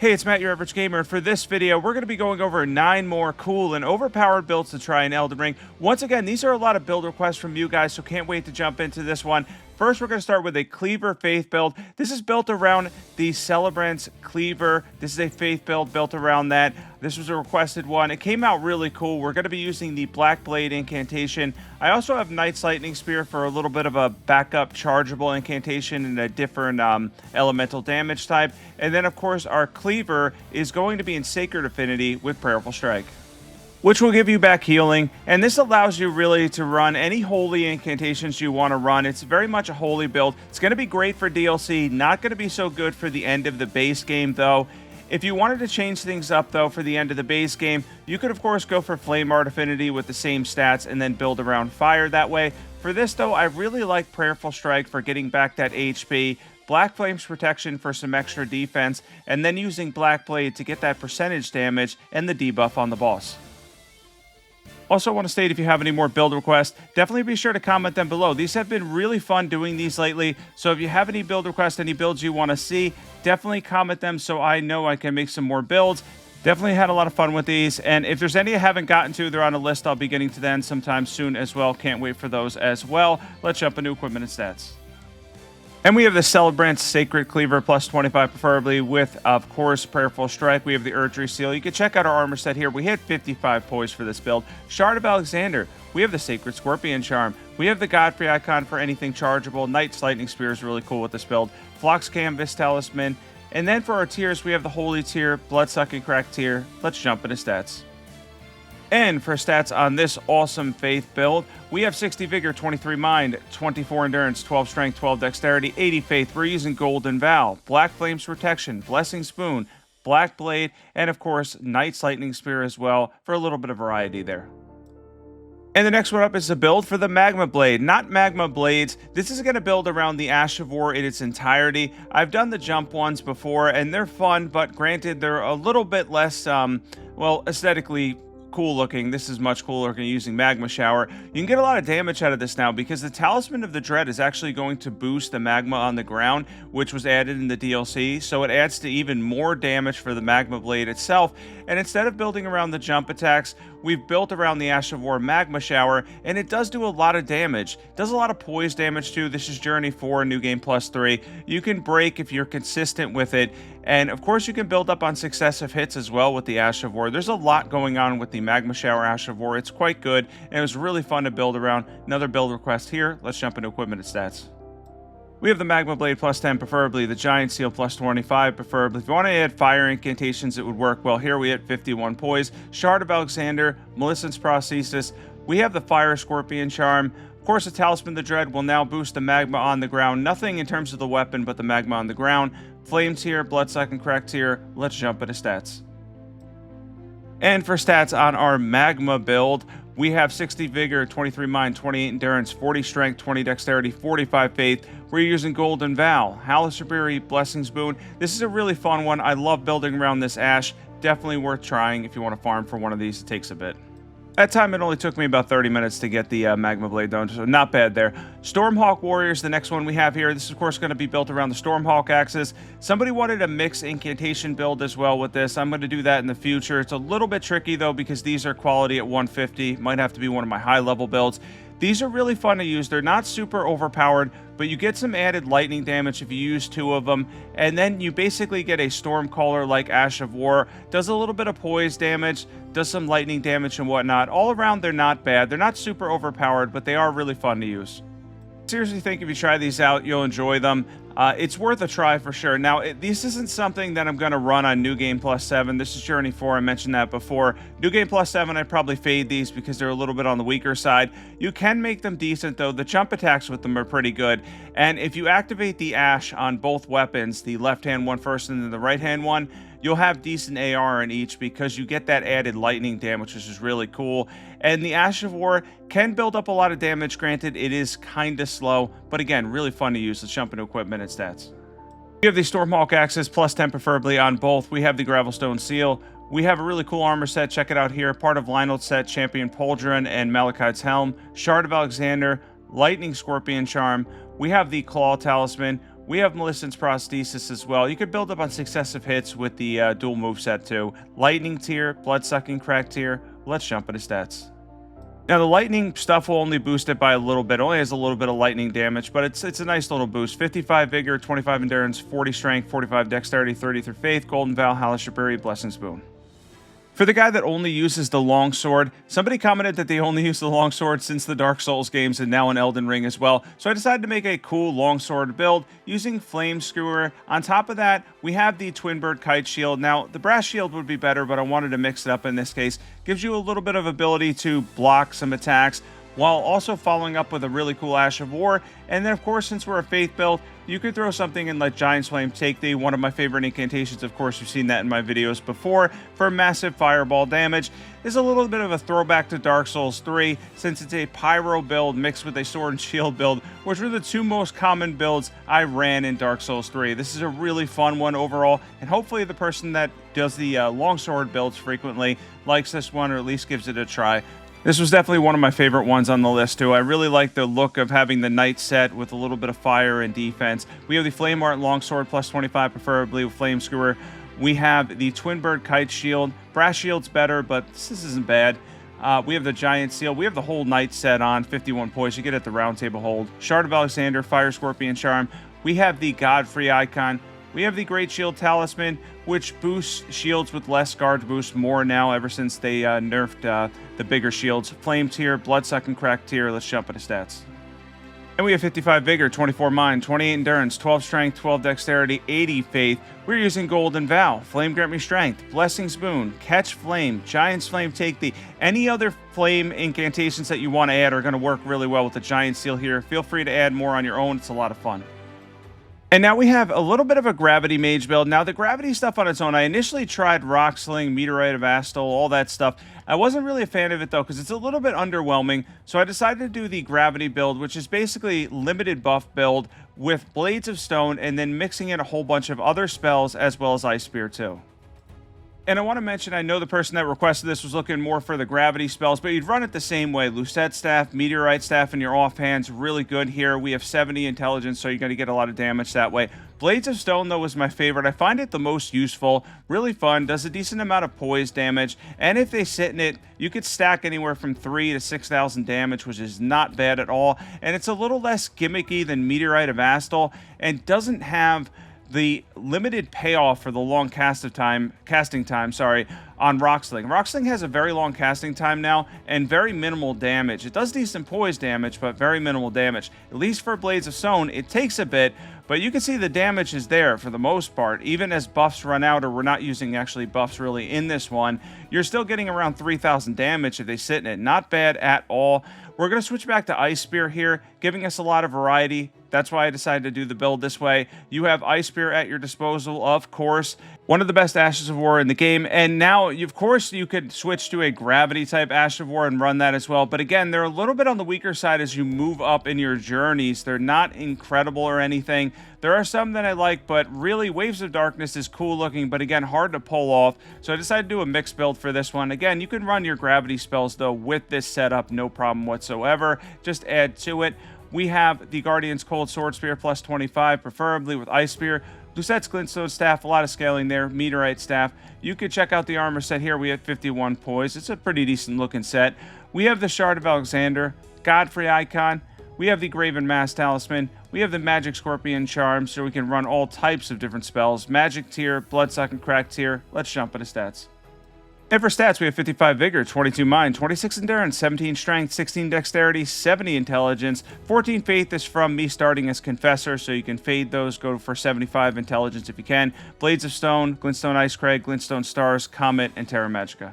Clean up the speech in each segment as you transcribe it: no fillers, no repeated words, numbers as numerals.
Hey, it's Matt, your average gamer, and for this video, we're going to be going over 9 more cool and overpowered builds to try in Elden Ring. Once again, these are a lot of build requests from you guys, so can't wait to jump into this one. First, we're going to start with a Cleaver Faith build. This is built around the Celebrant's Cleaver. This is a Faith build built around that. This was a requested one. It came out really cool. We're going to be using the Black Blade incantation. I also have Knight's Lightning Spear for a little bit of a backup chargeable incantation and a different elemental damage type. And then, of course, our Cleaver is going to be in Sacred Affinity with Prayerful Strike, which will give you back healing, and this allows you really to run any holy incantations you want to run. It's very much a holy build. It's going to be great for DLC, not going to be so good for the end of the base game, though. If you wanted to change things up, though, for the end of the base game, you could, of course, go for Flame Art Affinity with the same stats and then build around fire that way. For this, though, I really like Prayerful Strike for getting back that HP, Black Flame's Protection for some extra defense, and then using Black Blade to get that percentage damage and the debuff on the boss. Also, want to state, if you have any more build requests, definitely be sure to comment them below. These have been really fun doing these lately, so if you have any build requests, any builds you want to see, definitely comment them so I know I can make some more builds. Definitely had a lot of fun with these, and if there's any I haven't gotten to, they're on a list. I'll be getting to them sometime soon as well. Can't wait for those as well. Let's jump into equipment and stats. And we have the Celebrant Sacred Cleaver plus 25 preferably with, of course, Prayerful Strike. We have the Erdtree Seal. You can check out our armor set here. We hit 55 poise for this build. Shard of Alexander. We have the Sacred Scorpion Charm. We have the Godfrey icon for anything chargeable. Knight's Lightning Spear is really cool with this build. Phlox Canvas Talisman. And then for our tiers, we have the Holy Tier, Bloodsucking Crack Tier. Let's jump into stats. And for stats on this awesome Faith build, we have 60 Vigor, 23 Mind, 24 Endurance, 12 Strength, 12 Dexterity, 80 Faith. We're using Golden Vow, Black Flame's Protection, Blessing Spoon, Black Blade, and of course, Knight's Lightning Spear as well for a little bit of variety there. And the next one up is the build for the Magma Blade. Not Magma Blades. This is going to build around the Ash of War in its entirety. I've done the jump ones before, and they're fun, but granted, they're a little bit less, well, aesthetically cool looking. This is much cooler looking using Magma Shower. You can get a lot of damage out of this now because the Talisman of the Dread is actually going to boost the magma on the ground, which was added in the DLC, so it adds to even more damage for the Magma Blade itself. And instead of building around the jump attacks, we've built around the Ash of War Magma Shower, and it does do a lot of damage. It does a lot of poise damage too. This is Journey 4, New Game Plus 3. You can break if you're consistent with it, and of course you can build up on successive hits as well with the Ash of War. There's a lot going on with the Magma Shower Ash of War. It's quite good, and it was really fun to build around. Another build request here. Let's jump into equipment and stats. We have the Magma Blade plus 10 preferably, the Giant Seal plus 25 preferably. If you want to add fire incantations, it would work well here. We hit 51 poise. Shard of Alexander, Millicent's Prosthesis. We have the Fire Scorpion Charm. Of course, the Talisman of the Dread will now boost the magma on the ground. Nothing in terms of the weapon, but the magma on the ground. Flame Tier, Bloodsucking Crack Tier. Let's jump into stats. And for stats on our Magma build, we have 60 Vigor, 23 Mind, 28 Endurance, 40 Strength, 20 Dexterity, 45 Faith. We're using Golden Vow, Halasabiri, Blessings Boon. This is a really fun one. I love building around this Ash. Definitely worth trying if you want to farm for one of these. It takes a bit. That time, it only took me about 30 minutes to get the Magma Blade done, so not bad there. Stormhawk Warriors, the next one we have here. This is, of course, going to be built around the Stormhawk axis. Somebody wanted a mix incantation build as well with this. I'm going to do that in the future. It's a little bit tricky, though, because these are quality at 150. Might have to be one of my high-level builds. These are really fun to use. They're not super overpowered, but you get some added lightning damage if you use 2 of them, and then you basically get a Stormcaller like Ash of War. Does a little bit of poise damage, does some lightning damage and whatnot. All around, they're not bad. They're not super overpowered, but they are really fun to use. Seriously think if you try these out, you'll enjoy them. It's worth a try for sure. Now, this isn't something that I'm going to run on New Game Plus 7. This is Journey 4. I mentioned that before. New Game Plus 7, I'd probably fade these because they're a little bit on the weaker side. You can make them decent, though. The jump attacks with them are pretty good. And if you activate the Ash on both weapons, the left-hand one first and then the right-hand one, you'll have decent AR in each because you get that added lightning damage, which is really cool. And the Ash of War can build up a lot of damage. Granted, it is kind of slow, but again, really fun to use. Let's jump into equipment and stats. We have the Stormhawk Axis, plus 10 preferably on both. We have the Gravelstone Seal. We have a really cool armor set. Check it out here. Part of Lionel's set, Champion Pauldron and Malachite's Helm. Shard of Alexander, Lightning Scorpion Charm. We have the Claw Talisman. We have Millicent's Prosthesis as well. You could build up on successive hits with the dual moveset too. Lightning Tier, Blood-Sucking Crack Tier. Let's jump into stats. Now, the lightning stuff will only boost it by a little bit. It only has a little bit of lightning damage, but it's a nice little boost. 55 Vigor, 25 Endurance, 40 Strength, 45 Dexterity, 30 through Faith, Golden Vow, Hellish Berry, Blessing's Boon. For the guy that only uses the Longsword, somebody commented that they only use the Longsword since the Dark Souls games and now in Elden Ring as well. So I decided to make a cool Longsword build using Flame Skewer. On top of that, we have the Twin Bird Kite Shield. Now, the Brass Shield would be better, but I wanted to mix it up in this case. Gives you a little bit of ability to block some attacks, while also following up with a really cool Ash of War. And then, of course, since we're a Faith build, you could throw something in like Giant's Flame Take Thee, one of my favorite incantations. Of course, you've seen that in my videos before, for massive fireball damage. This is a little bit of a throwback to Dark Souls 3, since it's a Pyro build mixed with a Sword and Shield build, which were the two most common builds I ran in Dark Souls 3. This is a really fun one overall, and hopefully the person that does the Longsword builds frequently likes this one, or at least gives it a try. This was definitely one of my favorite ones on the list too. I really like the look of having the knight set with a little bit of fire and defense. We have the Flame Art Longsword plus 25, preferably with Flame Skewer. We have the Twin Bird Kite Shield. Brass Shield's better, but this isn't bad. We have the Giant Seal. We have the whole knight set on, 51 points. You get it at the Round Table Hold. Shard of Alexander, Fire Scorpion Charm. We have the Godfrey Icon. We have the Great Shield Talisman, which boosts shields with less guard boost more now ever since they nerfed the bigger shields. Flame Tier, Blood-Sucking Crack Tier. Let's jump into stats. And we have 55 Vigor, 24 Mind, 28 Endurance, 12 Strength, 12 Dexterity, 80 Faith. We're using Golden Vow, Flame Grant Me Strength, Blessing's Boon, Catch Flame, Giant's Flame Take Thee. Any other flame incantations that you want to add are going to work really well with the Giant Seal here. Feel free to add more on your own. It's a lot of fun. And now we have a little bit of a Gravity Mage build. Now, the Gravity stuff on its own, I initially tried Rock Sling, Meteorite of Astal, all that stuff. I wasn't really a fan of it, though, because it's a little bit underwhelming. So I decided to do the Gravity build, which is basically limited buff build with Blades of Stone and then mixing in a whole bunch of other spells as well as Ice Spear, too. And I want to mention, I know the person that requested this was looking more for the gravity spells, but you'd run it the same way. Lucette Staff, Meteorite Staff in your offhands, really good here. We have 70 intelligence, so you're going to get a lot of damage that way. Blades of Stone, though, was my favorite. I find it the most useful, really fun, does a decent amount of poise damage, and if they sit in it, you could stack anywhere from 3,000 to 6,000 damage, which is not bad at all, and it's a little less gimmicky than Meteorite of Astal, and doesn't have the limited payoff for the long casting time, on Rocksling. Rocksling has a very long casting time now and very minimal damage. It does decent poise damage, but very minimal damage. At least for Blades of Stone, it takes a bit, but you can see the damage is there for the most part. Even as buffs run out, or we're not using actually buffs really in this one, you're still getting around 3,000 damage if they sit in it. Not bad at all. We're going to switch back to Ice Spear here, giving us a lot of variety. That's why I decided to do the build this way. You have Ice Spear at your disposal, of course. One of the best Ashes of War in the game. And now, of course, you could switch to a gravity type Ash of War and run that as well. But again, they're a little bit on the weaker side as you move up in your journeys. They're not incredible or anything. There are some that I like, but really, Waves of Darkness is cool looking, but again, hard to pull off. So I decided to do a mixed build for this one. Again, you can run your gravity spells, though, with this setup, no problem whatsoever. Just add to it. We have the Guardian's Cold Sword Spear plus 25, preferably with Ice Spear. Lucette's Glintstone Staff, a lot of scaling there. Meteorite Staff. You could check out the armor set here. We have 51 poise. It's a pretty decent looking set. We have the Shard of Alexander, Godfrey Icon. We have the Graven Mask Talisman. We have the Magic Scorpion Charm, so we can run all types of different spells. Magic Tier, Blood-Sucking Crack Tier. Let's jump into stats. And for stats, we have 55 Vigor, 22 Mind, 26 Endurance, 17 Strength, 16 Dexterity, 70 Intelligence, 14 Faith is from me starting as Confessor, so you can fade those, go for 75 Intelligence if you can. Blades of Stone, Glintstone Icecrag, Glintstone Stars, Comet, and Terra Magica.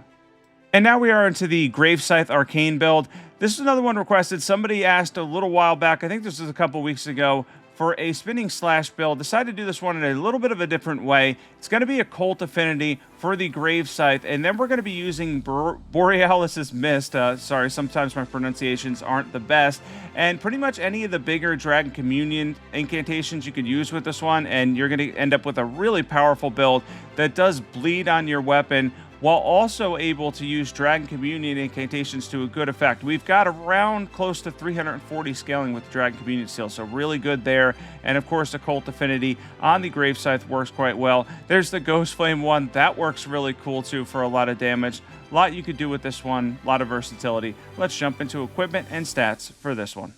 And now we are into the Scythe Arcane build. This is another one requested. Somebody asked a little while back, I think this was a couple weeks ago, for a spinning slash build. Decided to do this one in a little bit of a different way. It's going to be a cult affinity for the Scythe, and then we're going to be using Borealis's Mist. Sorry, sometimes my pronunciations aren't the best. And pretty much any of the bigger Dragon Communion incantations you could use with this one, and you're going to end up with a really powerful build that does bleed on your weapon while also able to use Dragon Communion incantations to a good effect. We've got around close to 340 scaling with the Dragon Communion Seal, so really good there. And of course, the Cult Affinity on the Grave Scythe works quite well. There's the Ghost Flame one. That works really cool too for a lot of damage. A lot you could do with this one, a lot of versatility. Let's jump into equipment and stats for this one.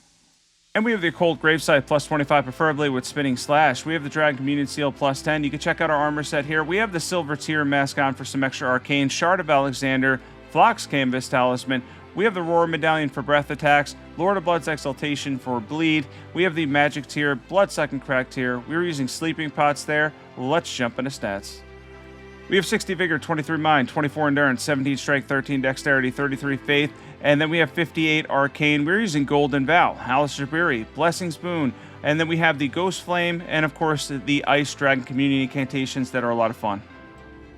And we have the Occult Grave Scythe plus 25, preferably with Spinning Slash. We have the Dragon Communion Seal plus 10. You can check out our armor set here. We have the Silver Tier mask on for some extra arcane, Shard of Alexander, Phlox Canvas Talisman. We have the Roar Medallion for breath attacks, Lord of Blood's Exaltation for bleed. We have the Magic Tier, Bloodsucking Crack Tier. We were using Sleeping Pots there. Let's jump into stats. We have 60 Vigor, 23 Mind, 24 Endurance, 17 Strength, 13 Dexterity, 33 Faith, and then we have 58 Arcane. We're using Golden Vow, Halaster Berry, Blessing's Boon, and then we have the Ghost Flame, and of course the Ice Dragon Community incantations that are a lot of fun.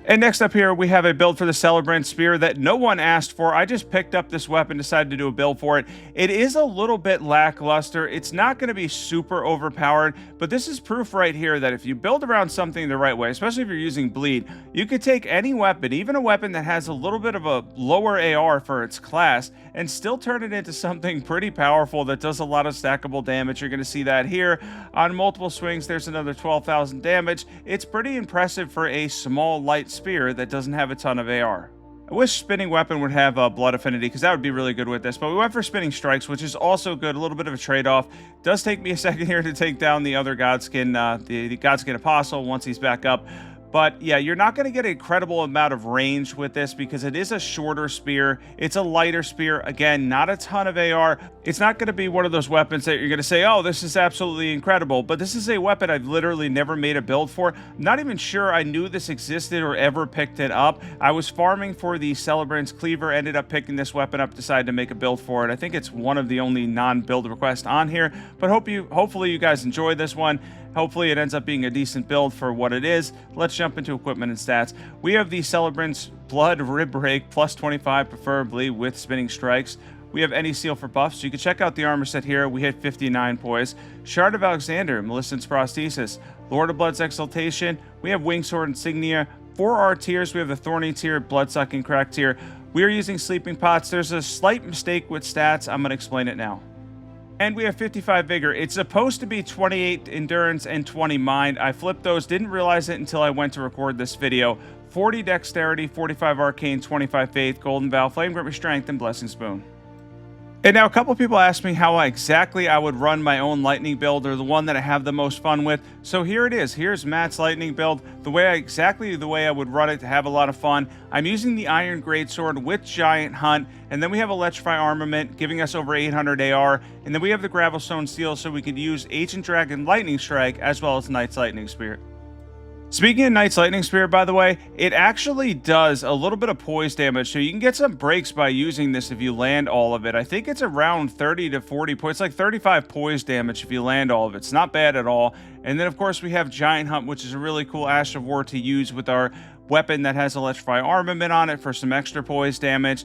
And next up here, we have a build for the Celebrant Spear that no one asked for. I just picked up this weapon, decided to do a build for it. It is a little bit lackluster. It's not going to be super overpowered, but this is proof right here that if you build around something the right way, especially if you're using bleed, you could take any weapon, even a weapon that has a little bit of a lower AR for its class, and still turn it into something pretty powerful that does a lot of stackable damage. You're going to see that here. On multiple swings, there's another 12,000 damage. It's pretty impressive for a small, light spear that doesn't have a ton of AR. I wish Spinning Weapon would have a Blood Affinity, because that would be really good with this, but we went for Spinning Strikes, which is also good, a little bit of a trade-off. Does take me a second here to take down the other Godskin, the Godskin Apostle once he's back up. But yeah, you're not going to get an incredible amount of range with this because it is a shorter spear. It's a lighter spear. Again, not a ton of AR. It's not going to be one of those weapons that you're going to say, oh, this is absolutely incredible. But this is a weapon I've literally never made a build for. I'm not even sure I knew this existed or ever picked it up. I was farming for the Celebrant's Cleaver, ended up picking this weapon up, decided to make a build for it. I think it's one of the only non-build requests on here. But hopefully you guys enjoy this one. Hopefully it ends up being a decent build for what it is. Let's jump into equipment and stats. We have the Celebrant's Blood Rib Break, plus 25, preferably with Spinning Strikes. We have any seal for buffs, so you can check out the armor set here. We hit 59 poise. Shard of Alexander, Millicent's Prosthesis, Lord of Blood's Exaltation. We have Wingsword Insignia. For our tiers, we have the Thorny tier, Bloodsucking Crack tier. We are using Sleeping Pots. There's a slight mistake with stats. I'm going to explain it now. And we have 55 Vigor. It's supposed to be 28 Endurance and 20 Mind. I flipped those, didn't realize it until I went to record this video. 40 Dexterity, 45 Arcane, 25 Faith, Golden Vow, Flame Grip Strength, and Blessing Spoon. And now a couple people asked me how exactly I would run my own lightning build, or the one that I have the most fun with. So here it is. Here's Matt's lightning build, exactly the way I would run it to have a lot of fun. I'm using the Iron Greatsword with Giant Hunt, and then we have Electrify Armament giving us over 800 AR, and then we have the Gravelstone Seal so we can use Ancient Dragon Lightning Strike as well as Knight's Lightning Spear. Speaking of Knight's Lightning Spear, by the way, it actually does a little bit of poise damage, so you can get some breaks by using this if you land all of it. I think it's around 30 to 40 poise. It's like 35 poise damage if you land all of it. It's not bad at all. And then, of course, we have Giant Hunt, which is a really cool Ash of War to use with our weapon that has Electrify Armament on it for some extra poise damage.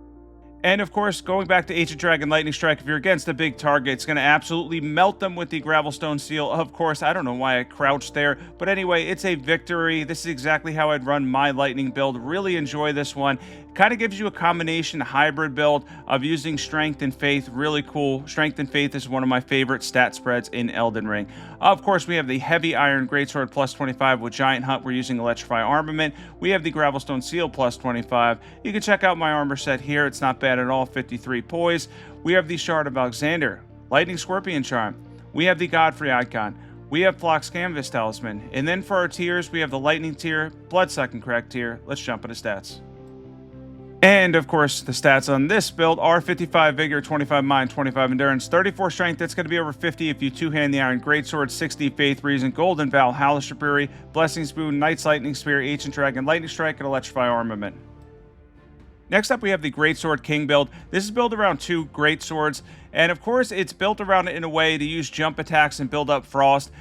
And of course, going back to Ancient Dragon Lightning Strike, if you're against a big target, it's going to absolutely melt them with the Gravelstone Seal. Of course, I don't know why I crouched there, but anyway, it's a victory. This is exactly how I'd run my lightning build. Really enjoy this one. Kind of gives you a combination hybrid build of using Strength and Faith. Really cool. Strength and Faith is one of my favorite stat spreads in Elden Ring. Of course, we have the Heavy Iron Greatsword plus 25 with Giant Hunt. We're using Electrify Armament. We have the Gravelstone Seal plus 25. You can check out my armor set here. It's not bad at all. 53 poise. We have the Shard of Alexander, Lightning Scorpion Charm. We have the Godfrey Icon. We have Phlox Canvas Talisman. And then for our tiers, we have the Lightning tier, Bloodsucking Crack tier. Let's jump into stats. And of course, the stats on this build are 55 Vigor, 25 Mind, 25 Endurance, 34 Strength. That's going to be over 50 if you two-hand the Iron Greatsword, 60 Faith, Reason, Golden Vow, Halaster Berry, Blessing Spoon, Knight's Lightning Spear, Ancient Dragon Lightning Strike, and Electrify Armament. Next up, we have the Greatsword King build. This is built around 2 Greatswords, and of course, it's built around it in a way to use jump attacks and build up Frost.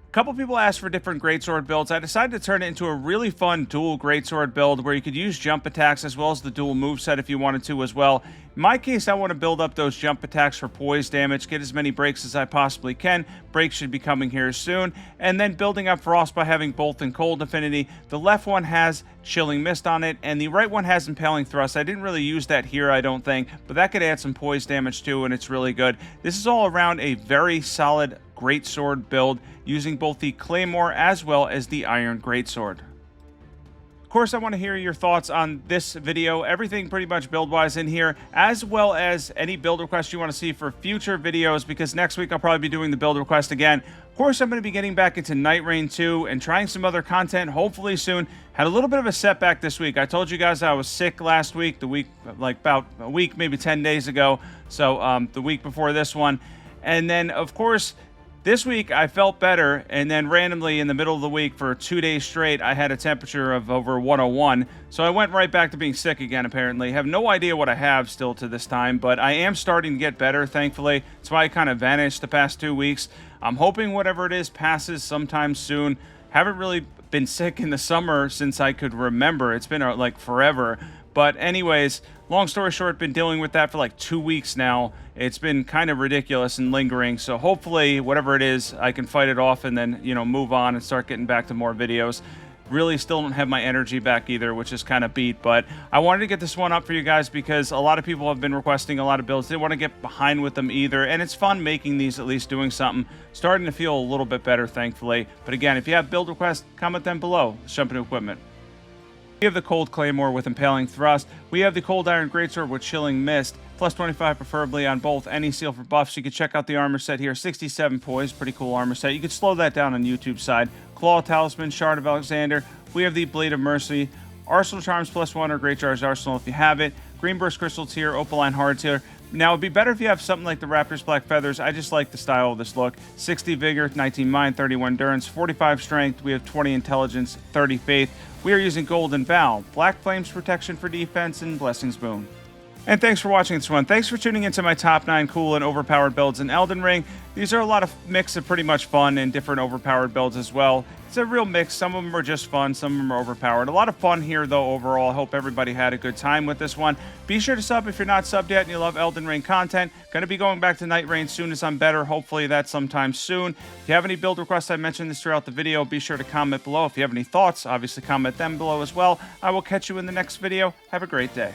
A couple people asked for different Greatsword builds. I decided to turn it into a really fun dual Greatsword build where you could use jump attacks as well as the dual moveset if you wanted to as well. In my case, I want to build up those jump attacks for poise damage, get as many breaks as I possibly can. Breaks should be coming here soon. And then building up Frost by having Bolt and Cold Affinity. The left one has Chilling Mist on it, and the right one has Impaling Thrust. I didn't really use that here, I don't think, but that could add some poise damage too, and it's really good. This is all around a very solid Greatsword build using both the Claymore as well as the Iron Greatsword. Of course, I want to hear your thoughts on this video, everything pretty much build-wise in here, as well as any build requests you want to see for future videos, because next week I'll probably be doing the build request again. Of course, I'm going to be getting back into Night Rain 2 and trying some other content, hopefully soon. Had a little bit of a setback this week. I told you guys I was sick last week, about a week, maybe 10 days ago, so the week before this one. And then, of course, this week, I felt better, and then randomly in the middle of the week for 2 days straight, I had a temperature of over 101, so I went right back to being sick again, apparently. Have no idea what I have still to this time, but I am starting to get better, thankfully. That's why I kind of vanished the past 2 weeks. I'm hoping whatever it is passes sometime soon. Haven't really been sick in the summer since I could remember. It's been, like, forever. But anyways, long story short, been dealing with that for like 2 weeks now. It's been kind of ridiculous and lingering. So hopefully, whatever it is, I can fight it off and then, you know, move on and start getting back to more videos. Really still don't have my energy back either, which is kind of beat. But I wanted to get this one up for you guys because a lot of people have been requesting a lot of builds. They want to get behind with them either. And it's fun making these, at least doing something. Starting to feel a little bit better, thankfully. But again, if you have build requests, comment them below. Let's jump into equipment. We have the Cold Claymore with Impaling Thrust. We have the Cold Iron Greatsword with Chilling Mist. Plus 25 preferably on both. Any seal for buffs. You can check out the armor set here. 67 poise. Pretty cool armor set. You could slow that down on YouTube side. Claw Talisman. Shard of Alexander. We have the Blade of Mercy. Arsenal Charms +1 or Great Jar's Arsenal if you have it. Green Burst Crystals here. Opaline Hearts here. Now, it'd be better if you have something like the Raptor's Black Feathers. I just like the style of this look. 60 Vigor, 19 Mind, 31 Endurance, 45 Strength. We have 20 Intelligence, 30 Faith. We are using Golden Vow, Black Flames Protection for defense, and Blessings Boon. And thanks for watching this one. Thanks for tuning into my top 9 cool and overpowered builds in Elden Ring. These are a lot of mix of pretty much fun and different overpowered builds as well. It's a real mix. Some of them are just fun. Some of them are overpowered. A lot of fun here, though, overall. I hope everybody had a good time with this one. Be sure to sub if you're not subbed yet and you love Elden Ring content. Going to be going back to Night Rain soon as I'm better. Hopefully that's sometime soon. If you have any build requests, I mentioned this throughout the video. Be sure to comment below. If you have any thoughts, obviously comment them below as well. I will catch you in the next video. Have a great day.